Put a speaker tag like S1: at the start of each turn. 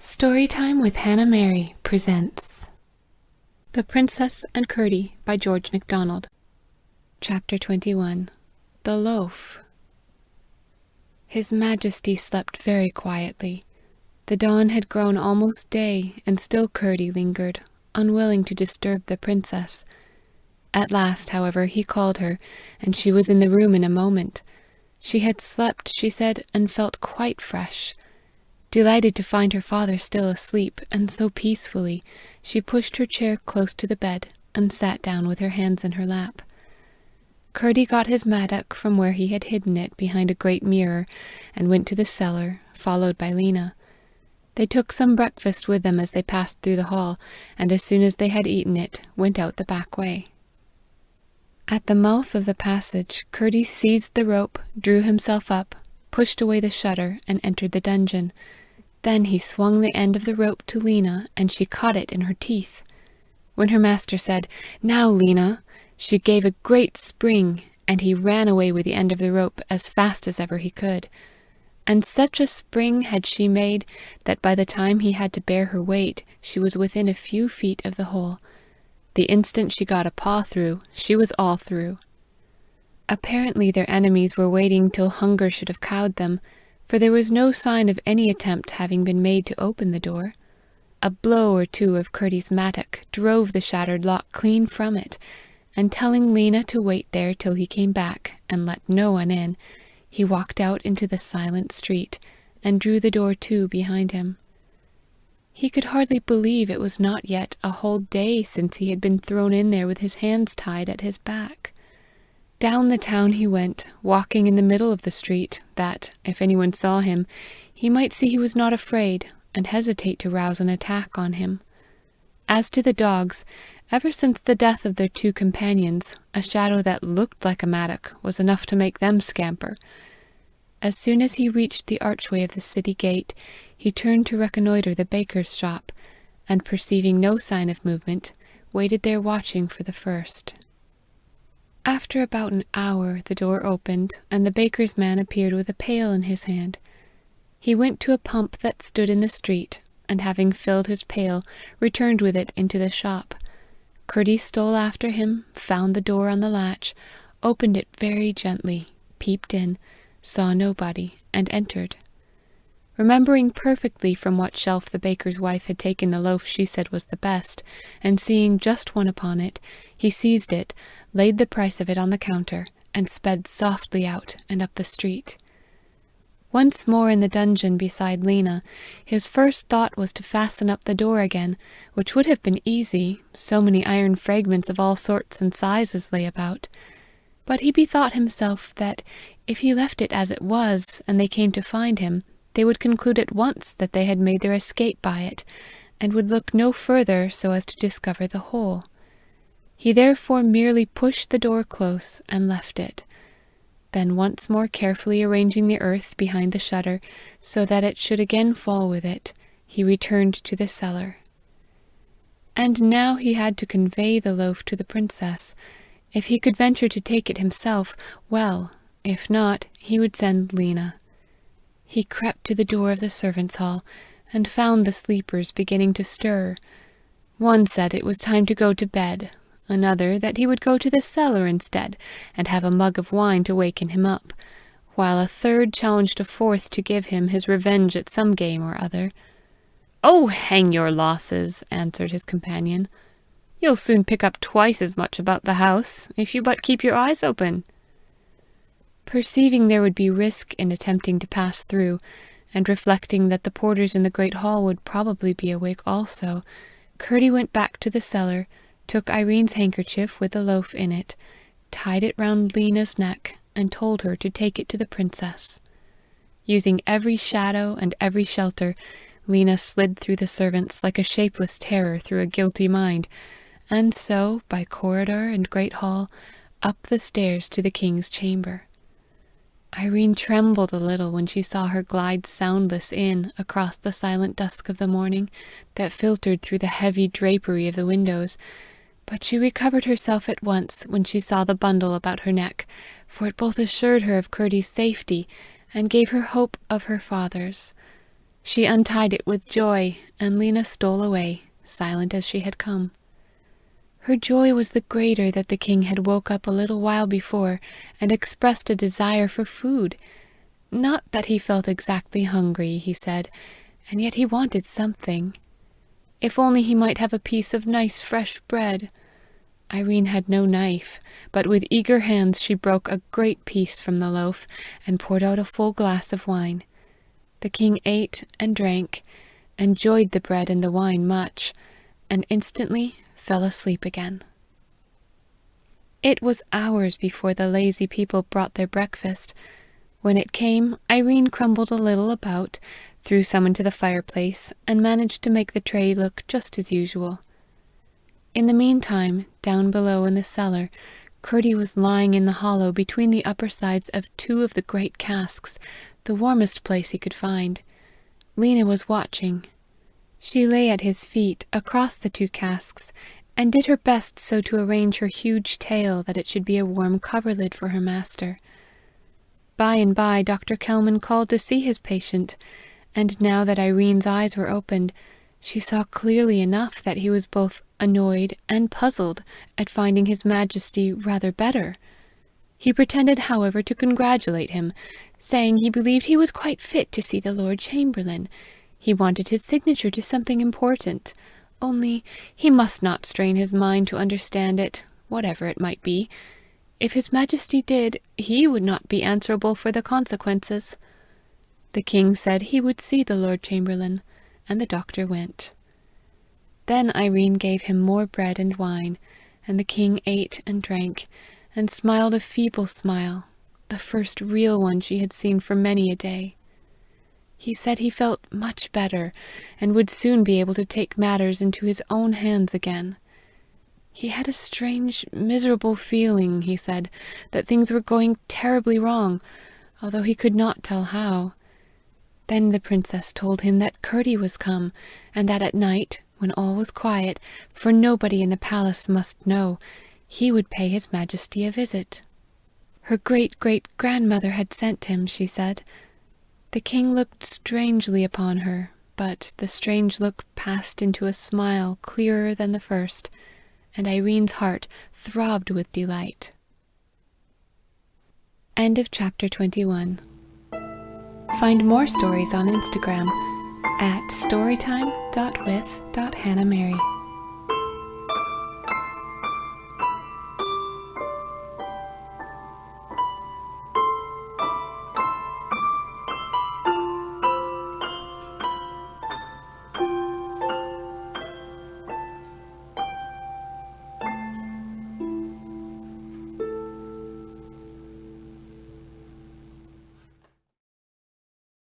S1: Storytime with HannahMary Presents The Princess and Curdie by George MacDonald. Chapter 21. The Loaf. His Majesty slept very quietly. The dawn had grown almost day, and still Curdie lingered, unwilling to disturb the princess. At last, however, he called her, and she was in the room in a moment. She had slept, she said, and felt quite fresh. Delighted to find her father still asleep, and so peacefully, she pushed her chair close to the bed, and sat down with her hands in her lap. Curdie got his mattock from where he had hidden it behind a great mirror, and went to the cellar, followed by Lena. They took some breakfast with them as they passed through the hall, and as soon as they had eaten it, went out the back way. At the mouth of the passage, Curdie seized the rope, drew himself up, pushed away the shutter, and entered the dungeon. Then he swung the end of the rope to Lena, and she caught it in her teeth. When her master said, "Now, Lena," she gave a great spring, and he ran away with the end of the rope as fast as ever he could. And such a spring had she made that by the time he had to bear her weight, she was within a few feet of the hole. The instant she got a paw through, she was all through. Apparently their enemies were waiting till hunger should have cowed them, for there was no sign of any attempt having been made to open the door. A blow or two of Curdie's mattock drove the shattered lock clean from it, and telling Lena to wait there till he came back, and let no one in, he walked out into the silent street, and drew the door to behind him. He could hardly believe it was not yet a whole day since he had been thrown in there with his hands tied at his back. Down the town he went, walking in the middle of the street, that, if anyone saw him, he might see he was not afraid, and hesitate to rouse an attack on him. As to the dogs, ever since the death of their two companions, a shadow that looked like a mattock was enough to make them scamper. As soon as he reached the archway of the city gate, he turned to reconnoitre the baker's shop, and perceiving no sign of movement, waited there watching for the first. After about an hour the door opened, and the baker's man appeared with a pail in his hand. He went to a pump that stood in the street, and having filled his pail, returned with it into the shop. Curdie stole after him, found the door on the latch, opened it very gently, peeped in, saw nobody, and entered. Remembering perfectly from what shelf the baker's wife had taken the loaf she said was the best, and seeing just one upon it, he seized it, laid the price of it on the counter, and sped softly out and up the street. Once more in the dungeon beside Lena, his first thought was to fasten up the door again, which would have been easy, so many iron fragments of all sorts and sizes lay about. But he bethought himself that, if he left it as it was, and they came to find him, they would conclude at once that they had made their escape by it, and would look no further so as to discover the hole. He therefore merely pushed the door close and left it. Then once more carefully arranging the earth behind the shutter, so that it should again fall with it, he returned to the cellar. And now he had to convey the loaf to the princess. If he could venture to take it himself, well; if not, he would send Lena. He crept to the door of the servants' hall, and found the sleepers beginning to stir. One said it was time to go to bed, another that he would go to the cellar instead, and have a mug of wine to waken him up, while a third challenged a fourth to give him his revenge at some game or other. "Oh, hang your losses," answered his companion. "You'll soon pick up twice as much about the house, if you but keep your eyes open." Perceiving there would be risk in attempting to pass through, and reflecting that the porters in the great hall would probably be awake also, Curdie went back to the cellar, took Irene's handkerchief with the loaf in it, tied it round Lena's neck, and told her to take it to the princess. Using every shadow and every shelter, Lena slid through the servants like a shapeless terror through a guilty mind, and so, by corridor and great hall, up the stairs to the king's chamber. Irene trembled a little when she saw her glide soundless in across the silent dusk of the morning that filtered through the heavy drapery of the windows, but she recovered herself at once when she saw the bundle about her neck, for it both assured her of Curdie's safety and gave her hope of her father's. She untied it with joy, and Lena stole away, silent as she had come. Her joy was the greater that the king had woke up a little while before and expressed a desire for food. Not that he felt exactly hungry, he said, and yet he wanted something. If only he might have a piece of nice fresh bread. Irene had no knife, but with eager hands she broke a great piece from the loaf and poured out a full glass of wine. The king ate and drank, enjoyed the bread and the wine much, and instantly fell asleep again. It was hours before the lazy people brought their breakfast. When it came, Irene crumbled a little about, threw some into the fireplace, and managed to make the tray look just as usual. In the meantime, down below in the cellar, Curdie was lying in the hollow between the upper sides of two of the great casks, the warmest place he could find. Lena was watching. She lay at his feet, across the two casks, and did her best so to arrange her huge tail that it should be a warm coverlid for her master. By and by Dr. Kelman called to see his patient, and now that Irene's eyes were opened, she saw clearly enough that he was both annoyed and puzzled at finding his Majesty rather better. He pretended, however, to congratulate him, saying he believed he was quite fit to see the Lord Chamberlain. He wanted his signature to something important, only he must not strain his mind to understand it, whatever it might be. If his Majesty did, he would not be answerable for the consequences. The king said he would see the Lord Chamberlain, and the doctor went. Then Irene gave him more bread and wine, and the king ate and drank, and smiled a feeble smile, the first real one she had seen for many a day. He said he felt much better, and would soon be able to take matters into his own hands again. He had a strange, miserable feeling, he said, that things were going terribly wrong, although he could not tell how. Then the princess told him that Curdie was come, and that at night, when all was quiet, for nobody in the palace must know, he would pay his Majesty a visit. Her great-great-grandmother had sent him, she said. The king looked strangely upon her, but the strange look passed into a smile clearer than the first, and Irene's heart throbbed with delight. End of chapter 21. Find more stories on Instagram at storytime.with.HannahMary.